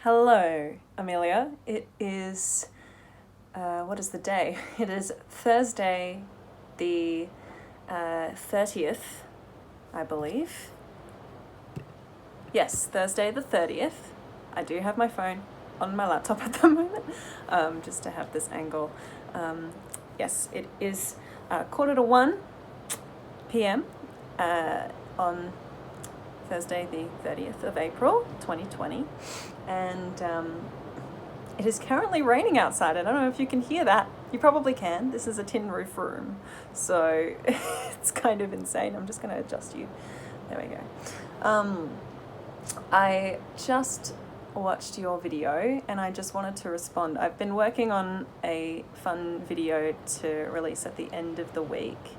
Hello, Amelia. It is, what is the day? It is Thursday, the 30th, I believe. Yes, Thursday the 30th. I do have my phone on my laptop at the moment, just to have this angle. Yes, it is 1:45 p.m. On Thursday the 30th of April 2020, and it is currently raining outside. I don't know if you can hear that. You probably can. This is a tin roof room, so it's kind of insane. I'm just going to adjust you. There we go. I just watched your video and I just wanted to respond. I've been working on a fun video to release at the end of the week,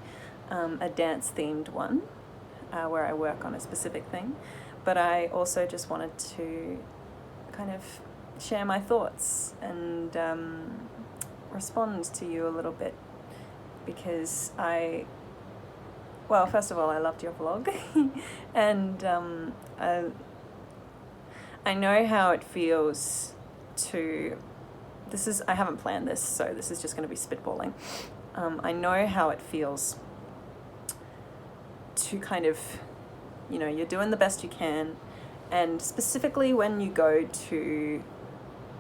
a dance themed one, where I work on a specific thing, but I also just wanted to kind of share my thoughts and respond to you a little bit, because well, first of all, I loved your vlog and I know how it feels to, I haven't planned this, so this is just going to be spitballing. I know how it feels to kind of, you're doing the best you can, and specifically when you go to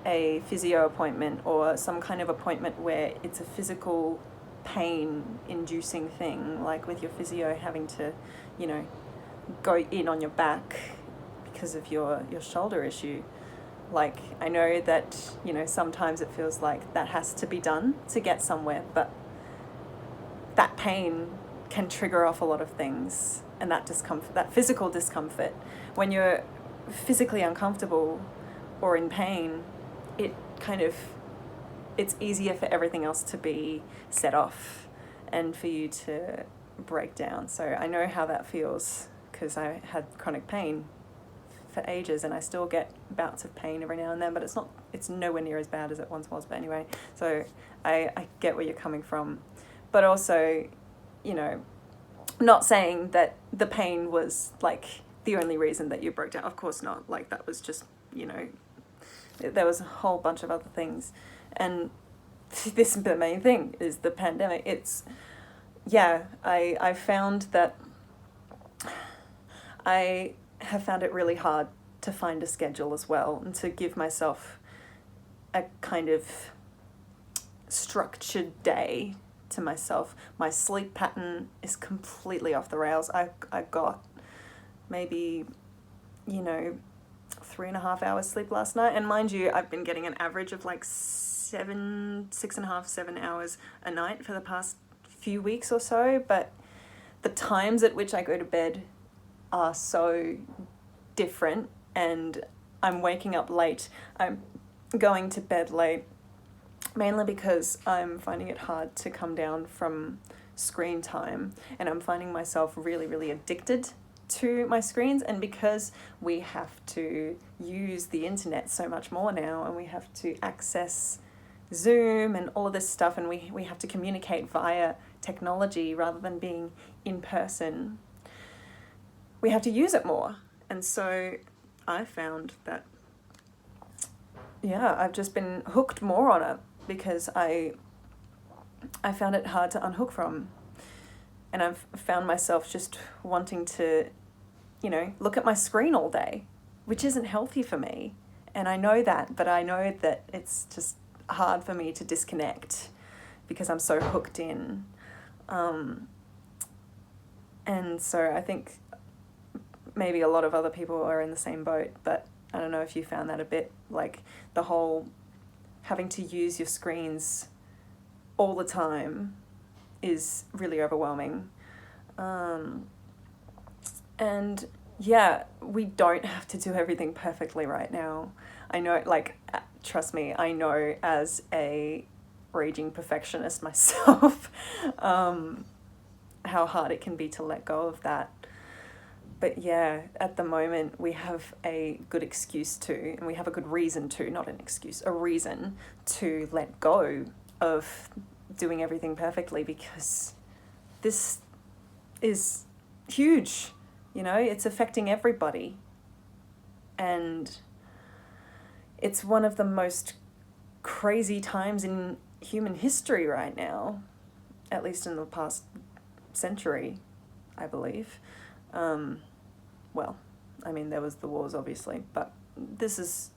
a physio appointment or some kind of appointment where it's a physical pain inducing thing, like with your physio having to, go in on your back because of your shoulder issue. Like, I know that, sometimes it feels like that has to be done to get somewhere, but that pain can trigger off a lot of things, and that discomfort, that physical discomfort, when you're physically uncomfortable or in pain, it's easier for everything else to be set off and for you to break down. So I know how that feels, because I had chronic pain for ages, and I still get bouts of pain every now and then, but it's nowhere near as bad as it once was. But anyway, so I get where you're coming from, but also, not saying that the pain was like the only reason that you broke down. Of course not. Like, that was just, there was a whole bunch of other things. And the main thing is the pandemic. I found that I have found it really hard to find a schedule as well, and to give myself a kind of structured day to myself. My sleep pattern is completely off the rails. I got maybe, 3.5 hours sleep last night, and mind you, I've been getting an average of like 6.5, 7 hours a night for the past few weeks or so, but the times at which I go to bed are so different, and I'm waking up late. I'm going to bed late, mainly because I'm finding it hard to come down from screen time, and I'm finding myself really, really addicted to my screens. And because we have to use the internet so much more now, and we have to access Zoom and all of this stuff, and we have to communicate via technology rather than being in person, we have to use it more. And so I found that, I've just been hooked more on it, because I found it hard to unhook from. And I've found myself just wanting to, look at my screen all day, which isn't healthy for me. And I know that, but I know that it's just hard for me to disconnect because I'm so hooked in. And so I think maybe a lot of other people are in the same boat, but I don't know if you found that a bit, like the whole having to use your screens all the time is really overwhelming. And we don't have to do everything perfectly right now. I know, like, trust me, I know as a raging perfectionist myself, how hard it can be to let go of that. But at the moment we have a good excuse to, and we have a good reason to, not an excuse, a reason to let go of doing everything perfectly, because this is huge, it's affecting everybody. And it's one of the most crazy times in human history right now, at least in the past century, I believe. Well, I mean, there was the wars, obviously, but this is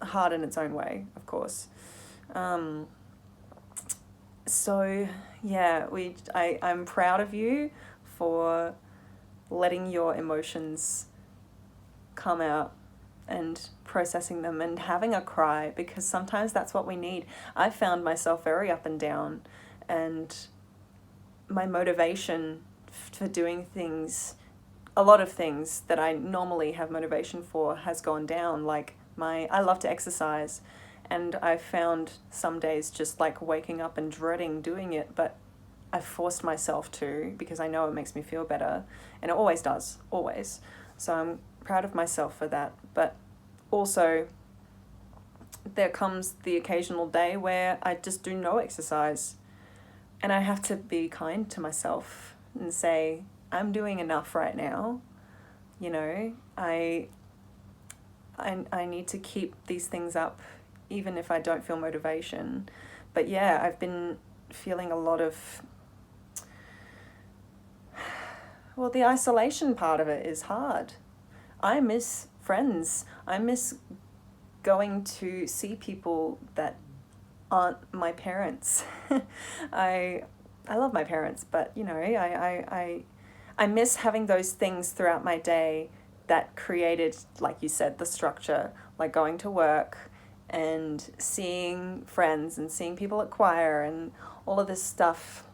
hard in its own way, of course. So, yeah, I'm proud of you for letting your emotions come out and processing them and having a cry, because sometimes that's what we need. I found myself very up and down, and my motivation for doing things, a lot of things that I normally have motivation for, has gone down. Like I love to exercise, and I found some days just like waking up and dreading doing it, but I forced myself to, because I know it makes me feel better, and it always does, always. So I'm proud of myself for that. But also, there comes the occasional day where I just do no exercise, and I have to be kind to myself and say, I'm doing enough right now. You know, I need to keep these things up, even if I don't feel motivation. But yeah, I've been feeling a lot of, well, the isolation part of it is hard. I miss friends. I miss going to see people that aren't my parents. I love my parents, but you know, I miss having those things throughout my day that created, like you said, the structure, like going to work and seeing friends and seeing people at choir and all of this stuff,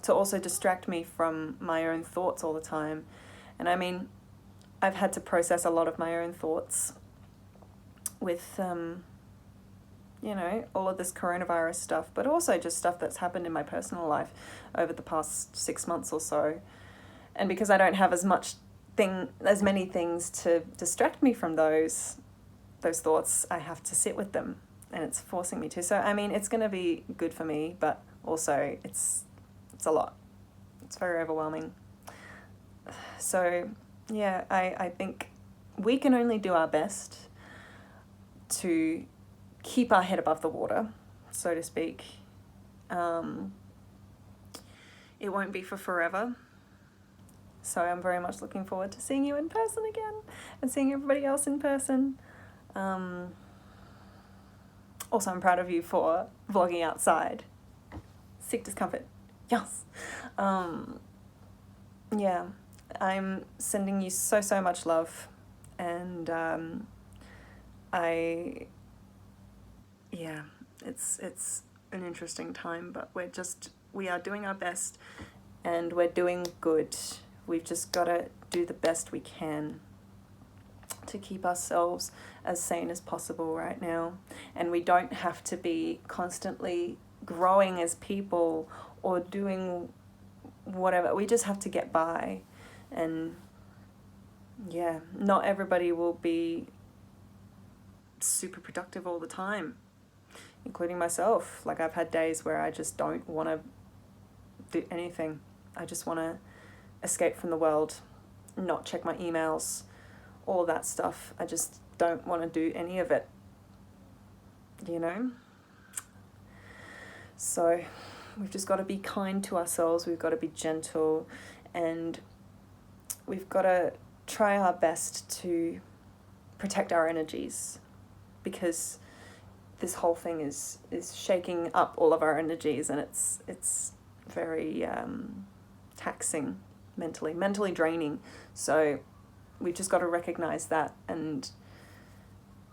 to also distract me from my own thoughts all the time. And I mean, I've had to process a lot of my own thoughts with, you know, all of this coronavirus stuff, but also just stuff that's happened in my personal life over the past 6 months or so. And because I don't have as many things to distract me from those thoughts, I have to sit with them, and it's forcing me to. So I mean, it's going to be good for me, but also it's a lot. It's very overwhelming. So yeah, I think we can only do our best to keep our head above the water, so to speak. It won't be for forever. So I'm very much looking forward to seeing you in person again and seeing everybody else in person. Also, I'm proud of you for vlogging outside. Sick discomfort. Yes. Yeah, I'm sending you so much love, and it's an interesting time, but we are doing our best, and we're doing good. We've just got to do the best we can to keep ourselves as sane as possible right now. And we don't have to be constantly growing as people or doing whatever. We just have to get by. And yeah, not everybody will be super productive all the time, including myself. Like, I've had days where I just don't want to do anything. I just want to escape from the world, not check my emails, all that stuff. I just don't want to do any of it, you know? So we've just got to be kind to ourselves. We've got to be gentle, and we've got to try our best to protect our energies, because this whole thing is shaking up all of our energies, and it's very taxing mentally draining. So we've just got to recognize that. And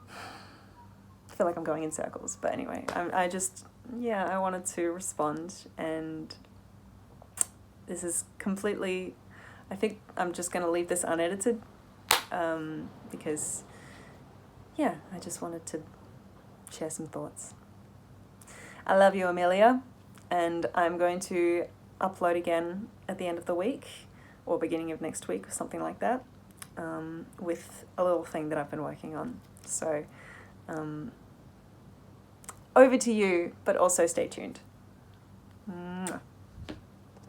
I feel like I'm going in circles, but anyway, I wanted to respond, and this is completely, I think I'm just going to leave this unedited, because yeah, I just wanted to share some thoughts. I love you, Amelia, and I'm going to upload again at the end of the week or beginning of next week or something like that, with a little thing that I've been working on. So over to you, but also stay tuned. Mwah.